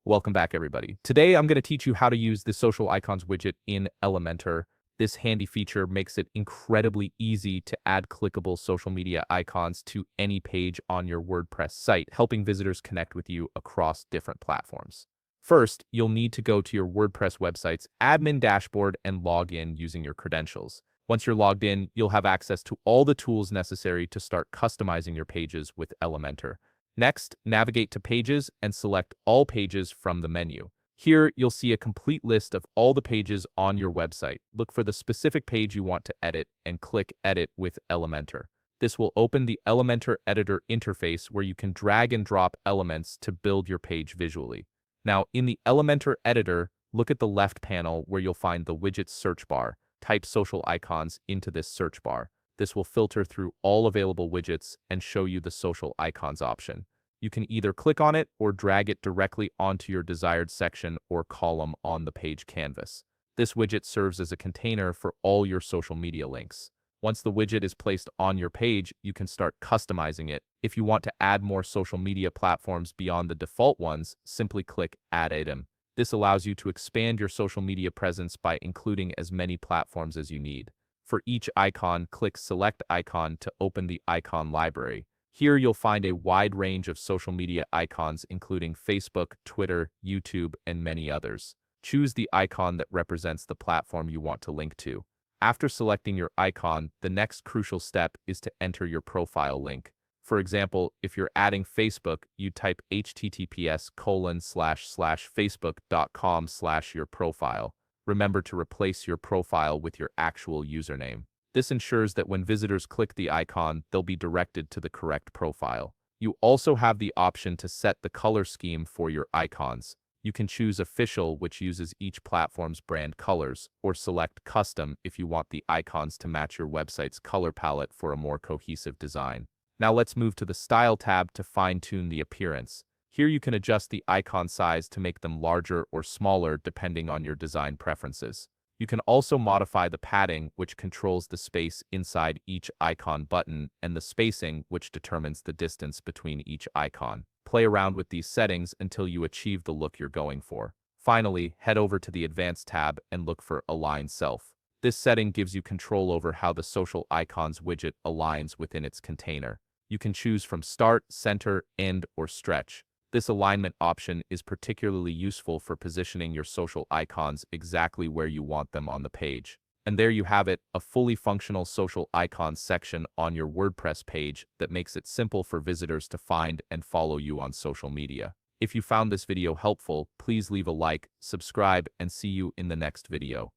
Welcome back, everybody. Today, I'm going to teach you how to use the social icons widget in Elementor. This handy feature makes it incredibly easy to add clickable social media icons to any page on your WordPress site, helping visitors connect with you across different platforms. First, you'll need to go to your WordPress website's admin dashboard and log in using your credentials. Once you're logged in, you'll have access to all the tools necessary to start customizing your pages with Elementor. Next, navigate to Pages and select All Pages from the menu. Here, you'll see a complete list of all the pages on your website. Look for the specific page you want to edit and click Edit with Elementor. This will open the Elementor Editor interface where you can drag and drop elements to build your page visually. Now, in the Elementor Editor, look at the left panel where you'll find the Widget search bar. Type social icons into this search bar. This will filter through all available widgets and show you the social icons option. You can either click on it or drag it directly onto your desired section or column on the page canvas. This widget serves as a container for all your social media links. Once the widget is placed on your page, you can start customizing it. If you want to add more social media platforms beyond the default ones, simply click Add Item. This allows you to expand your social media presence by including as many platforms as you need. For each icon, click Select Icon to open the icon library. Here you'll find a wide range of social media icons including Facebook, Twitter, YouTube, and many others. Choose the icon that represents the platform you want to link to. After selecting your icon, the next crucial step is to enter your profile link. For example, if you're adding Facebook, you type https://facebook.com/your-profile. Remember to replace your profile with your actual username. This ensures that when visitors click the icon, they'll be directed to the correct profile. You also have the option to set the color scheme for your icons. You can choose Official, which uses each platform's brand colors, or select Custom if you want the icons to match your website's color palette for a more cohesive design. Now let's move to the Style tab to fine-tune the appearance. Here you can adjust the icon size to make them larger or smaller depending on your design preferences. You can also modify the padding, which controls the space inside each icon button, and the spacing, which determines the distance between each icon. Play around with these settings until you achieve the look you're going for. Finally, head over to the Advanced tab and look for Align Self. This setting gives you control over how the social icons widget aligns within its container. You can choose from Start, Center, End, or Stretch. This alignment option is particularly useful for positioning your social icons exactly where you want them on the page. And there you have it, a fully functional social icons section on your WordPress page that makes it simple for visitors to find and follow you on social media. If you found this video helpful, please leave a like, subscribe, and see you in the next video.